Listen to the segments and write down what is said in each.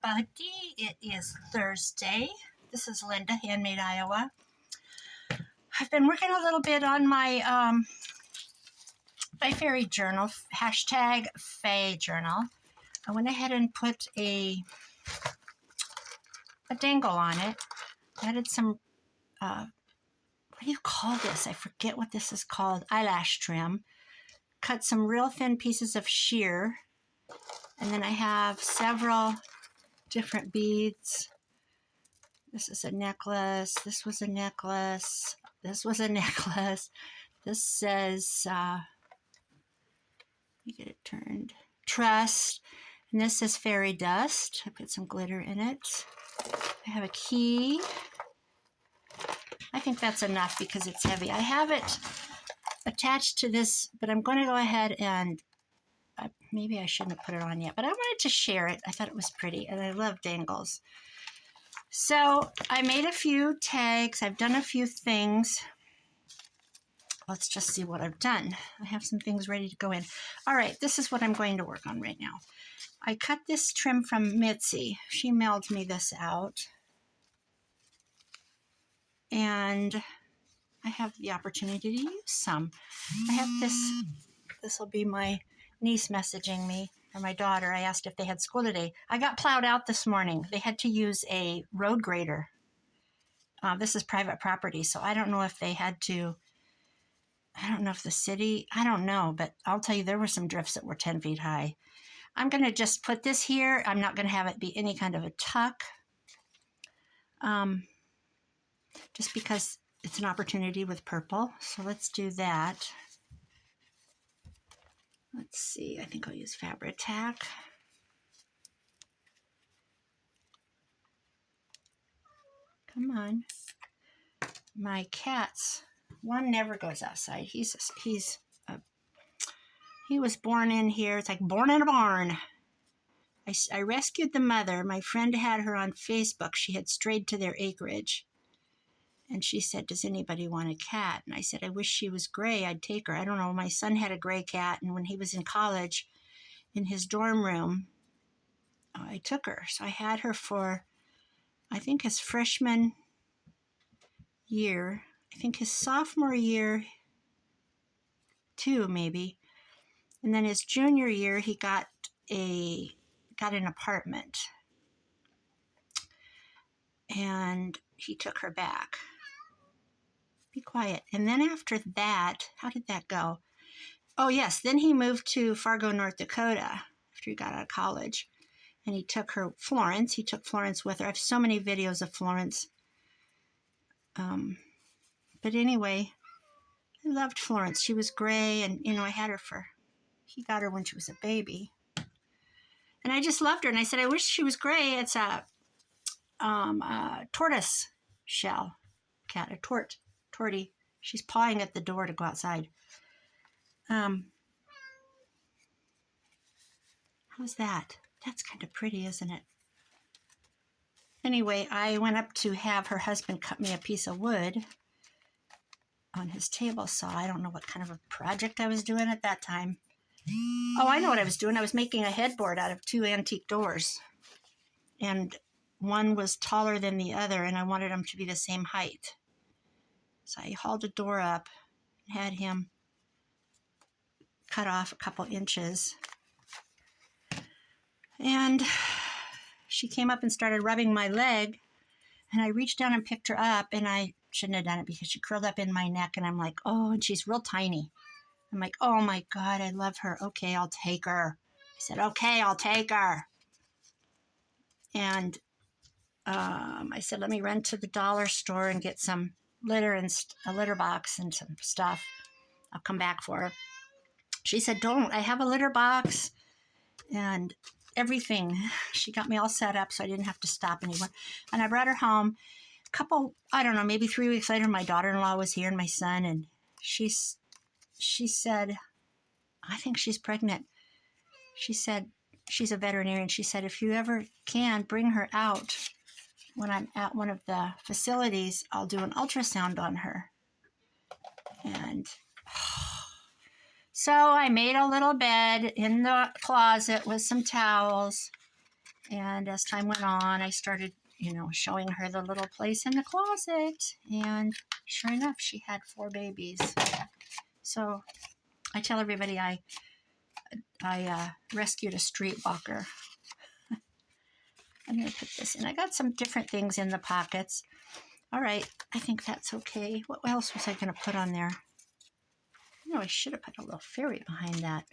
everybody. It is Thursday. This is Linda, Handmade Iowa. I've been working a little bit on my my fairy journal, hashtag Fae Journal. I went ahead and put a dangle on it. Added some, what do you call this? I forget what this is called. Eyelash trim. Cut some real thin pieces of sheer. And then I have several different beads. This is a necklace. This was a necklace. This was a necklace. This says, let me get it turned, Trust. And this says Fairy Dust. I put some glitter in it. I have a key. I think that's enough because it's heavy. I have it attached to this, but I'm going to go ahead and maybe I shouldn't have put it on yet, but I wanted to share it. I thought it was pretty, and I love dangles. So I made a few tags. I've done a few things. Let's just see what I've done. I have some things ready to go in. All right, this is what I'm going to work on right now. I cut this trim from Mitzie. She mailed me this out. And I have the opportunity to use some. I have this will be my niece messaging me, or my daughter. I asked if they had school today. I got plowed out this morning. They had to use a road grader. This is private property, so I don't know if they had to, I don't know if the city, I don't know, but I'll tell you there were some drifts that were 10 feet high. I'm going to just put this here. I'm not going to have it be any kind of a tuck. Just because it's an opportunity with purple. So let's do that. Let's see, I think I'll use Fabri-Tac. Come on. My cats, one never goes outside. He was born in here. It's like born in a barn. I rescued the mother. My friend had her on Facebook. She had strayed to their acreage. And she said, does anybody want a cat? And I said, I wish she was gray. I'd take her. I don't know. My son had a gray cat. And when he was in college, in his dorm room, I took her. So I had her for, I think, his freshman year. I think his sophomore year, too, maybe. And then his junior year, he got an apartment. And he took her back. Be quiet. And then after that, how did that go? Oh, yes. Then he moved to Fargo, North Dakota after he got out of college. And he took her, Florence. He took Florence with her. I have so many videos of Florence. But anyway, I loved Florence. She was gray, and, I had her he got her when she was a baby. And I just loved her. And I said, I wish she was gray. It's a tortoise shell cat, a tortie. She's pawing at the door to go outside. How's that? That's kind of pretty, isn't it? Anyway, I went up to have her husband cut me a piece of wood on his table saw. I don't know what kind of a project I was doing at that time. Oh, I know what I was doing. I was making a headboard out of 2 antique doors. And one was taller than the other, and I wanted them to be the same height. So I hauled a door up and had him cut off a couple inches. And she came up and started rubbing my leg, and I reached down and picked her up, and I shouldn't have done it because she curled up in my neck, and I'm like, oh, and she's real tiny. I'm like, oh my God, I love her. Okay, I'll take her. I said, okay, I'll take her. And I said, let me run to the dollar store and get some litter and a litter box and some stuff. I'll come back for her. She said, don't. I have a litter box and everything. She got me all set up so I didn't have to stop anywhere. And I brought her home. I don't know, maybe 3 weeks later, my daughter-in-law was here and my son, and she said, I think she's pregnant. She said, she's a veterinarian. She said, if you ever can, bring her out. When I'm at one of the facilities, I'll do an ultrasound on her. And so I made a little bed in the closet with some towels. And as time went on, I started, showing her the little place in the closet. And sure enough, she had 4 babies. So I tell everybody I rescued a streetwalker. I'm going to put this in. I got some different things in the pockets. All right, I think that's okay. What else was I going to put on there? I should have put a little fairy behind that.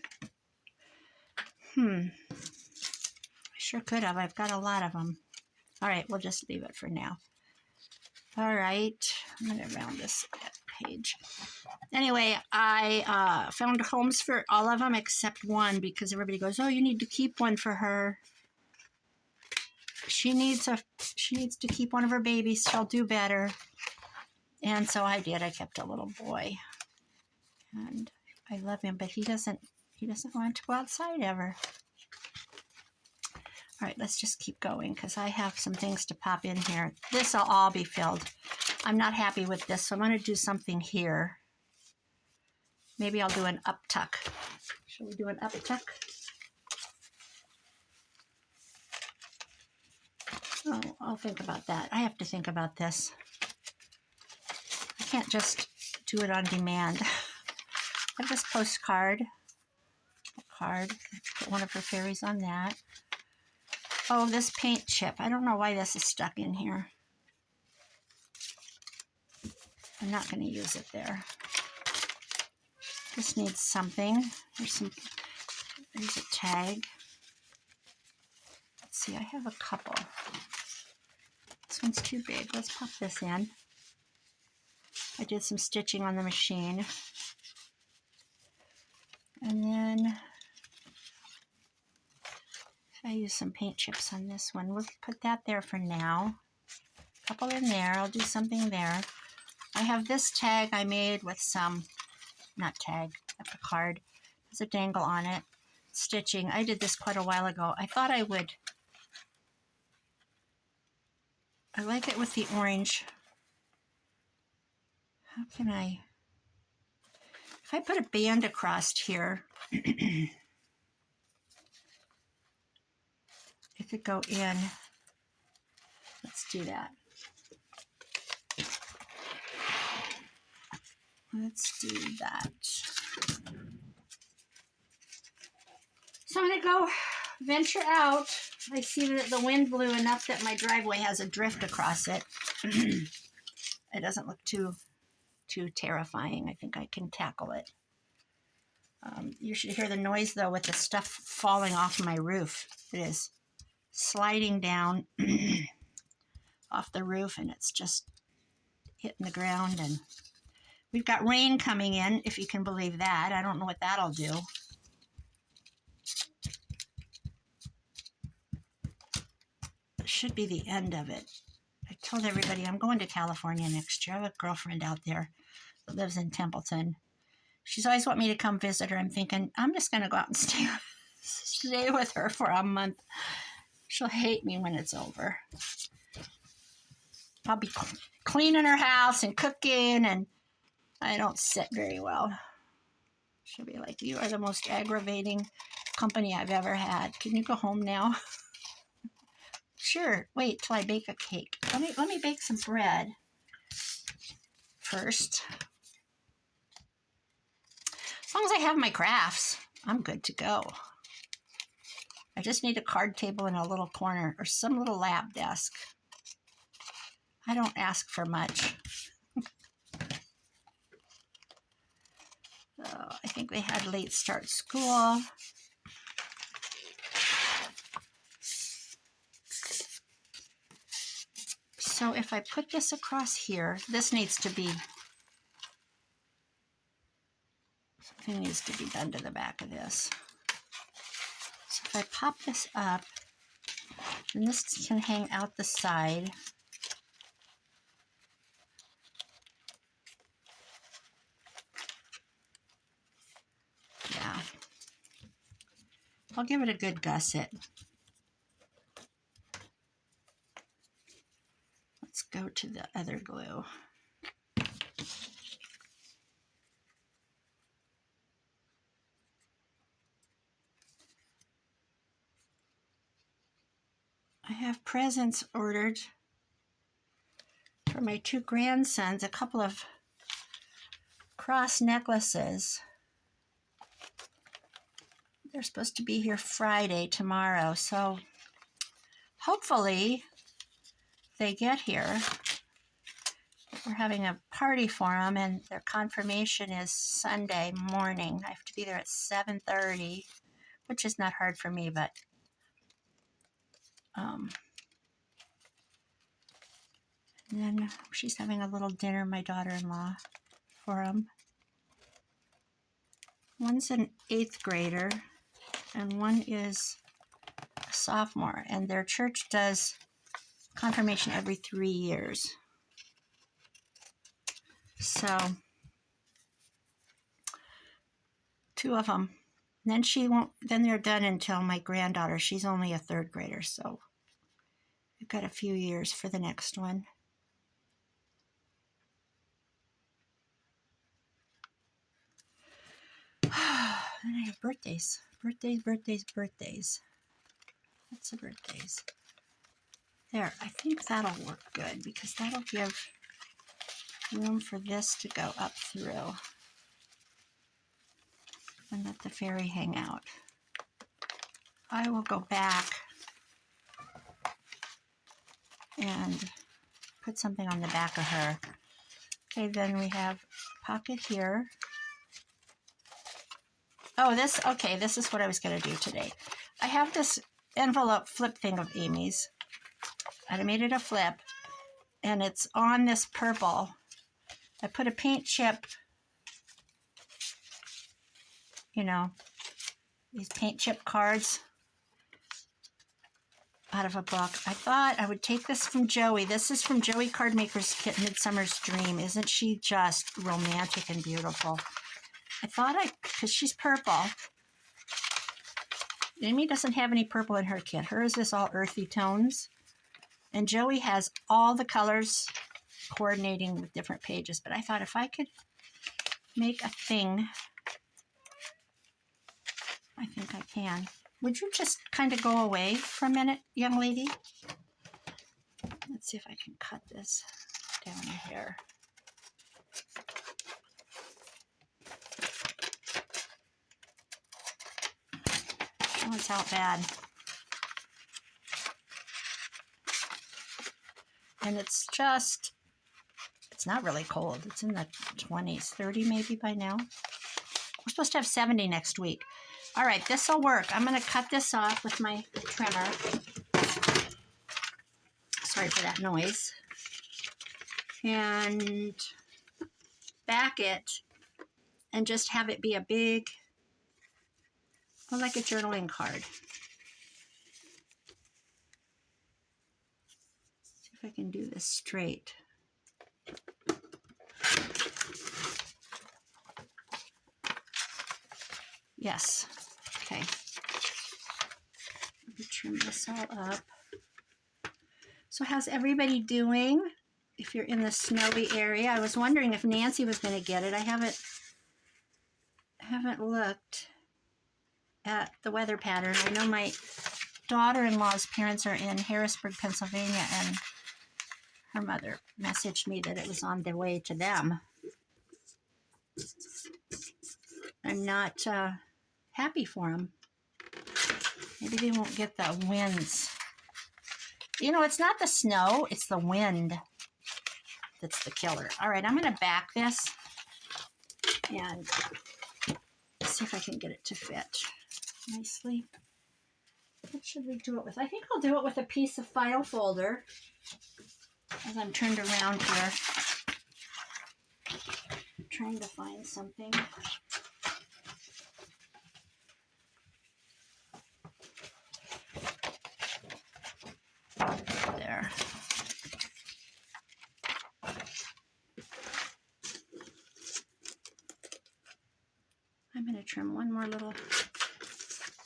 I sure could have. I've got a lot of them. All right, we'll just leave it for now. All right, I'm going to round this page. Anyway, I found homes for all of them except one because everybody goes, oh, you need to keep one for her. She needs to keep one of her babies. She'll do better. And so I did. I kept a little boy. And I love him, but he doesn't want to go outside ever. All right, let's just keep going because I have some things to pop in here. This will all be filled. I'm not happy with this, so I'm going to do something here. Maybe I'll do an up tuck. Shall we do an up tuck? Oh, I'll think about that. I have to think about this. I can't just do it on demand. I have this postcard. Put one of her fairies on that. Oh, this paint chip. I don't know why this is stuck in here. I'm not going to use it there. This needs something. There's a tag. Let's see, I have a couple. This one's too big. Let's pop this in. I did some stitching on the machine. And then I used some paint chips on this one. We'll put that there for now. A couple in there. I'll do something there. I have this tag I made with some, not tag, a card. There's a dangle on it. Stitching. I did this quite a while ago. I thought I would. I like it with the orange. How can I? If I put a band across here, it could go in. Let's do that. Let's do that. So I'm going to go venture out. I see that the wind blew enough that my driveway has a drift across it. It doesn't look too terrifying. I think I can tackle it. You should hear the noise, though, with the stuff falling off my roof. It is sliding down off the roof, and it's just hitting the ground. And we've got rain coming in, if you can believe that. I don't know what that'll do. It should be the end of it. I told everybody I'm going to California next year. I have a girlfriend out there that lives in Templeton. She's always wanted me to come visit her. I'm thinking, I'm just going to go out and stay with her for a month. She'll hate me when it's over. I'll be cleaning her house and cooking, and I don't sit very well. She'll be like, you are the most aggravating company I've ever had. Can you go home now? Sure. Wait till I bake a cake. Let me bake some bread first. As long as I have my crafts, I'm good to go. I just need a card table in a little corner or some little lab desk. I don't ask for much. I think they had late start school. So if I put this across here, this needs to be, something needs to be done to the back of this. So if I pop this up, then this can hang out the side. Yeah. I'll give it a good gusset. Let's go to the other glue. have presents ordered for my 2 grandsons, a couple of cross necklaces. They're supposed to be here Friday, tomorrow, so hopefully they get here. We're having a party for them, and their confirmation is Sunday morning. I have to be there at 7:30, which is not hard for me, but and then she's having a little dinner, my daughter-in-law, for them. One's an 8th grader, and one is a sophomore, and their church does confirmation every 3 years. So 2 of them. And then they're done until my granddaughter. She's only a 3rd grader, so we've got a few years for the next one. Then I have birthdays. Birthdays. Lots of birthdays. There, I think that'll work good because that'll give room for this to go up through and let the fairy hang out. I will go back and put something on the back of her. Okay, then we have pocket here. Oh, this is what I was going to do today. I have this envelope flip thing of Amy's. I made it a flip, and it's on this purple. I put a paint chip, these paint chip cards out of a book. I thought I would take this from Joey. This is from Joey Cardmaker's kit, Midsummers Dream. Isn't she just romantic and beautiful? I thought because she's purple. Amy doesn't have any purple in her kit. Hers is all earthy tones. And Joey has all the colors coordinating with different pages. But I thought if I could make a thing, I think I can. Would you just kind of go away for a minute, young lady? Let's see if I can cut this down here. Oh, it's out bad. And it's not really cold. It's in the 20s, 30 maybe by now. We're supposed to have 70 next week. All right, this will work. I'm going to cut this off with my trimmer. Sorry for that noise. And back it and just have it be a big, like a journaling card. See if I can do this straight. Yes. Okay. Let me trim this all up. So how's everybody doing? If you're in the snowy area, I was wondering if Nancy was going to get it. I haven't looked at the weather pattern. I know my daughter-in-law's parents are in Harrisburg, Pennsylvania, and her mother messaged me that it was on their way to them. I'm not happy for them. Maybe they won't get the winds. It's not the snow, it's the wind that's the killer. All right, I'm going to back this and see if I can get it to fit nicely. What should we do it with? I think I'll do it with a piece of file folder as I'm turned around here. I'm trying to find something. There. I'm going to trim one more little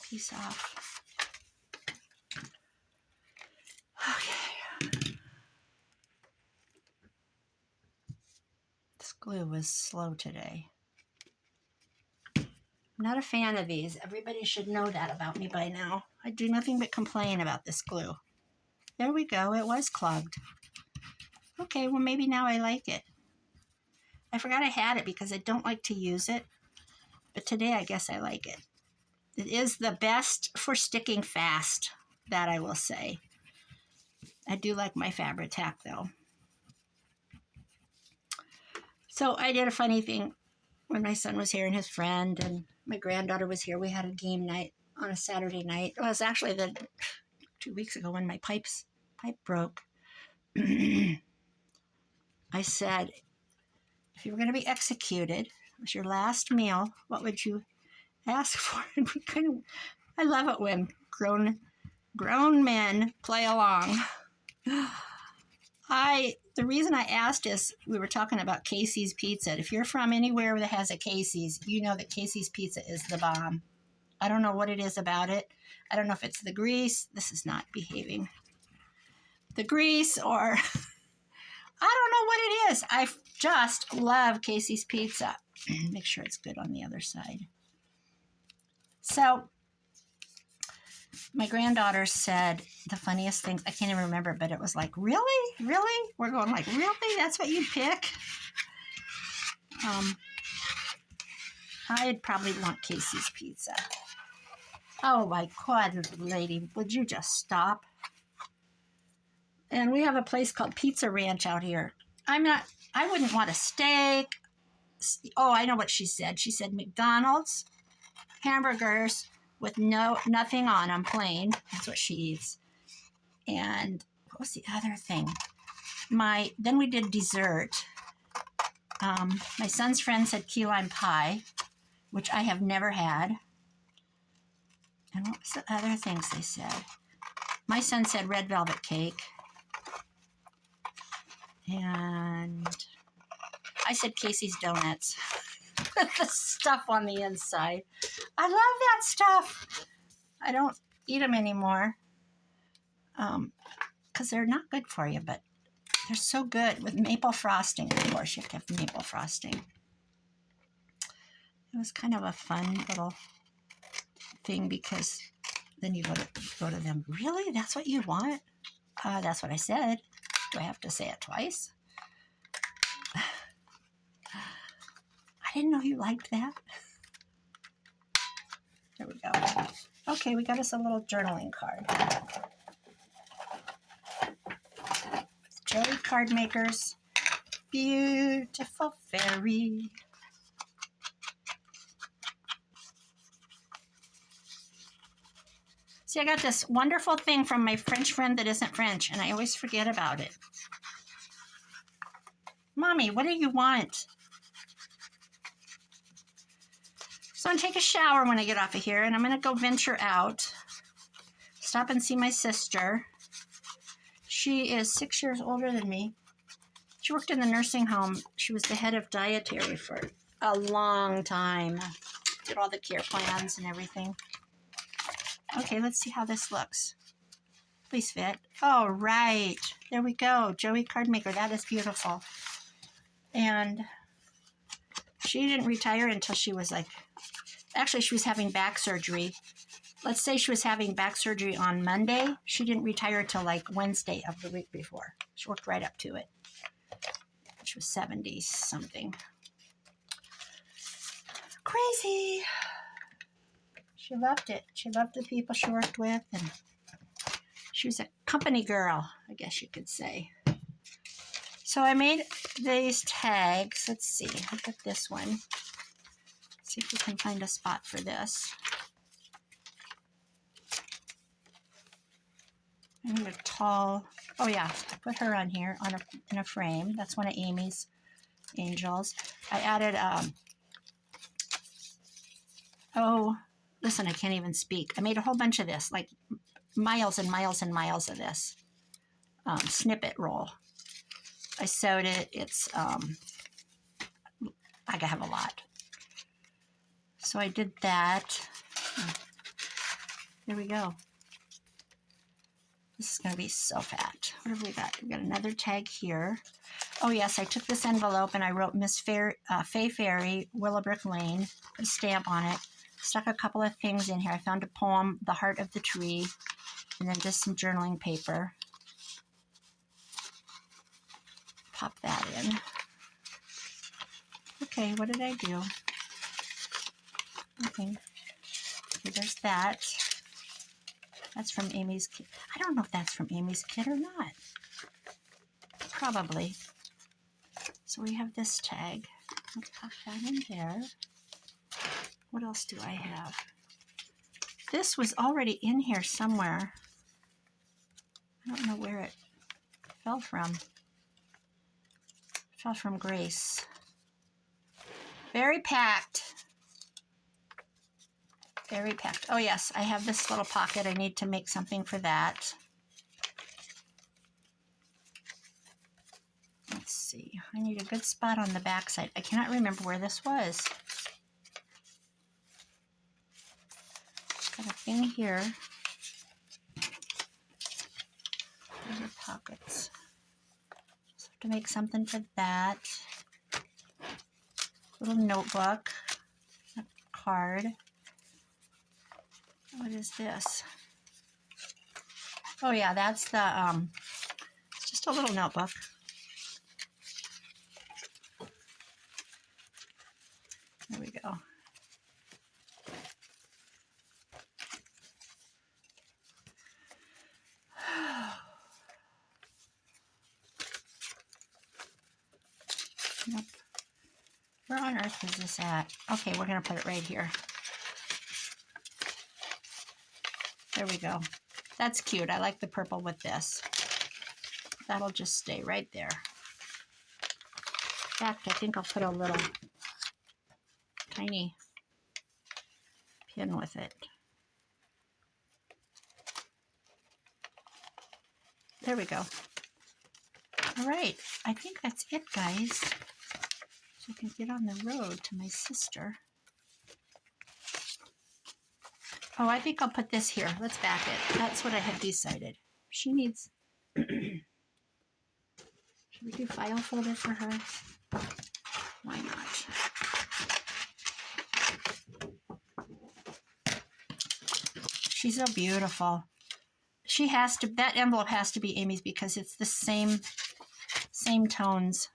piece off. Okay. This glue was slow today. I'm not a fan of these. Everybody should know that about me by now. I do nothing but complain about this glue. There we go. It was clogged. Okay, well, maybe now I like it. I forgot I had it because I don't like to use it. But today, I guess I like it. It is the best for sticking fast, that I will say. I do like my Fabri-Tac, though. So I did a funny thing when my son was here and his friend and my granddaughter was here. We had a game night on a Saturday night. It was actually 2 weeks ago when my pipe broke. I said, if you were going to be executed, it was your last meal, what would you ask for? And I love it when grown men play along. The reason I asked is we were talking about Casey's Pizza. If you're from anywhere that has a Casey's, you know that Casey's Pizza is the bomb. I don't know what it is about it. I don't know if it's the grease. This is not behaving. The grease, or I don't know what it is. I just love Casey's Pizza. Make sure it's good on the other side. So my granddaughter said the funniest things. I can't even remember, but it was like, really? Really? We're going like, really? That's what you pick? I'd probably want Casey's Pizza. Oh my God, lady, would you just stop? And we have a place called Pizza Ranch out here. I wouldn't want a steak. Oh, I know what she said. She said McDonald's hamburgers with nothing on them, plain. That's what she eats. And what was the other thing? Then we did dessert. My son's friend said key lime pie, which I have never had. And what was the other things they said? My son said red velvet cake. And I said Casey's donuts with the stuff on the inside. I love that stuff. I don't eat them anymore because they're not good for you, but they're so good with maple frosting. Of course, you have to have maple frosting. It was kind of a fun little thing because then you go to them. Really? That's what you want? That's what I said. Do I have to say it twice? I didn't know you liked that. There we go. Okay, we got us a little journaling card. Joey Card Makers. Beautiful fairy. See, I got this wonderful thing from my French friend that isn't French, and I always forget about it. Mommy, what do you want? So I'm going to take a shower when I get off of here, and I'm going to go venture out, stop and see my sister. She is 6 years older than me. She worked in the nursing home. She was the head of dietary for a long time. Did all the care plans and everything. Okay, let's see how this looks. Please fit. Oh, right. There we go. Joey Card Maker. That is beautiful. And she didn't retire until she was actually she was having back surgery. Let's say she was having back surgery on Monday. She didn't retire till Wednesday of the week before. She worked right up to it. She was 70 something. Crazy. She loved it. She loved the people she worked with, and she was a company girl, I guess you could say. So I made these tags. Let's see. Look at this one. See if we can find a spot for this. I need a tall. Oh yeah, I put her on here in a frame. That's one of Amy's angels. I added. Oh, listen, I can't even speak. I made a whole bunch of this, like miles and miles and miles of this snippet roll. I sewed it. It's I have a lot. So I did that. There we go. This is going to be so fat. What have we got? We got another tag here. Oh yes, I took this envelope and I wrote Miss Fay Fairy, Willowbrook Lane, put a stamp on it, stuck a couple of things in here. I found a poem, The Heart of the Tree, and then just some journaling paper. pop that in. Okay, what did I do? Okay, there's that. That's from Amy's kit. I don't know if that's from Amy's kit or not. Probably. So we have this tag. Let's pop that in there. What else do I have? This was already in here somewhere. I don't know where it fell from. It fell from Grace. Very packed. Very packed. Oh yes, I have this little pocket. I need to make something for that. Let's see. I need a good spot on the back side. I cannot remember where this was. Got a thing here. These are pockets. Just have to make something for that. Little notebook. A card. What is this? Oh yeah, that's the, it's just a little notebook. There we go. Nope. Where on earth is this at? Okay, we're going to put it right here. There we go. That's cute. I like the purple with this. That'll just stay right there. In fact, I think I'll put a little tiny pin with it. There we go. All right. I think that's it, guys. So I can get on the road to my sister. Oh, I think I'll put this here. Let's back it. That's what I had decided. She needs... Should we do file folder for her? Why not? She's so beautiful. She has to... That envelope has to be Amy's because it's the same tones.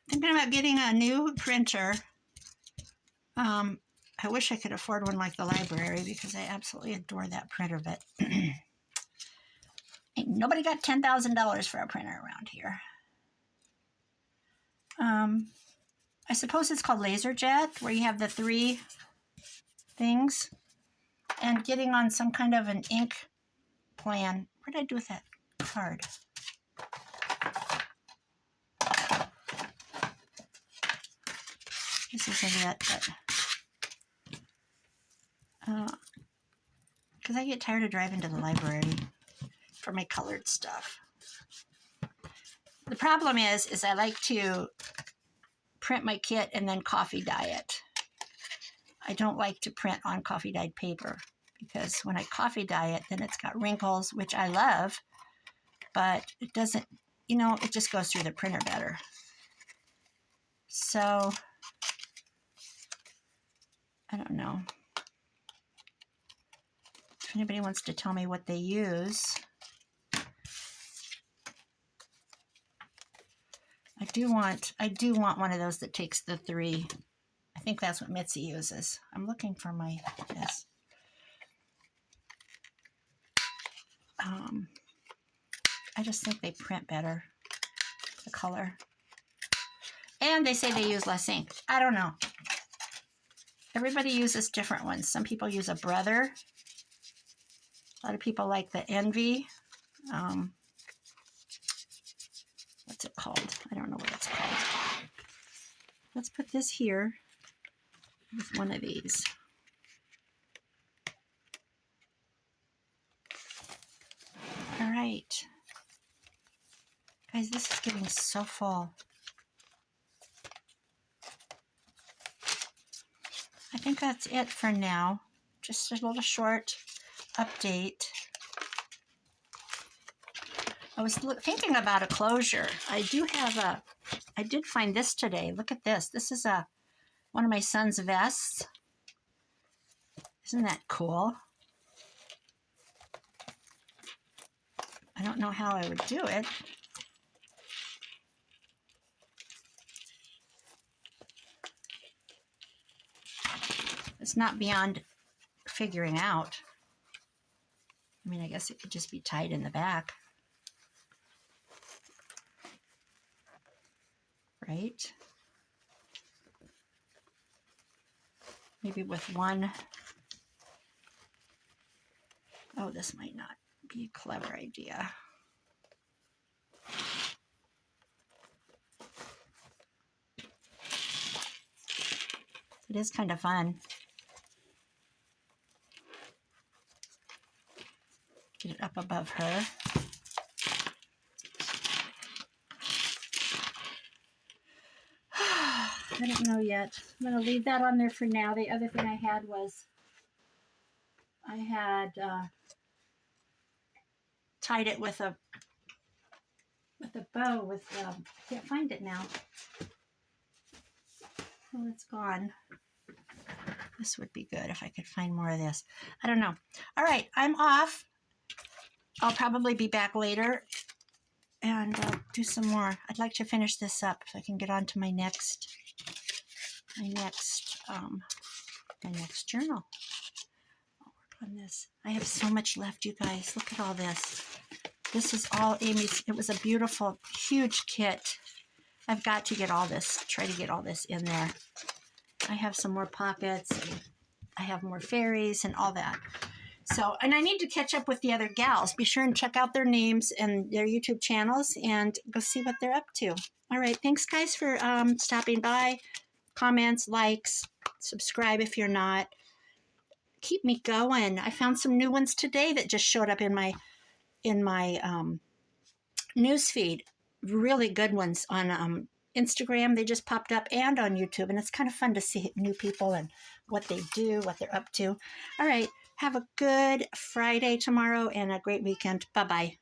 Thinking about getting a new printer. I wish I could afford one like the library because I absolutely adore that printer, but ain't nobody got $10,000 for a printer around here. I suppose it's called LaserJet, where you have the 3 things, and getting on some kind of an ink plan. What did I do with that card? This isn't it, but because I get tired of driving to the library for my colored stuff. The problem is I like to print my kit and then coffee dye it. I don't like to print on coffee dyed paper because when I coffee dye it, then it's got wrinkles, which I love, but it doesn't, you know, it just goes through the printer better. So, I don't know. If anybody wants to tell me what they use. I do want one of those that takes the 3. I think that's what Mitzie uses. I'm looking for my this. I just think they print better, the color. And they say they use less ink. I don't know. Everybody uses different ones. Some people use a Brother. A lot of people like the Envy. What's it called? I don't know what it's called. Let's put this here with one of these. All right. Guys, this is getting so full. I think that's it for now. Just a little short update. I was thinking about a closure. I did find this today. Look at this. This is one of my son's vests. Isn't that cool? I don't know how I would do it. It's not beyond figuring out. I mean, I guess it could just be tied in the back. Right? Maybe with one. Oh, this might not be a clever idea. It is kind of fun. Get it up above her. I don't know yet. I'm going to leave that on there for now. The other thing I had was I had tied it with a bow with I can't find it now. Oh, it's gone. This would be good if I could find more of this. I don't know. All right, I'm off. I'll probably be back later and do some more. I'd like to finish this up so I can get on to my next journal. I'll work on this. I have so much left, you guys. Look at all this. This is all Amy's. It was a beautiful, huge kit. I've got to get all this, try to get all this in there. I have some more pockets. And I have more fairies and all that. So, and I need to catch up with the other gals. Be sure and check out their names and their YouTube channels and go see what they're up to. All right. Thanks, guys, for stopping by. Comments, likes, subscribe if you're not. Keep me going. I found some new ones today that just showed up in my news feed. Really good ones on Instagram. They just popped up, and on YouTube, and it's kind of fun to see new people and what they do, what they're up to. All right, have a good Friday tomorrow and a great weekend. Bye-bye.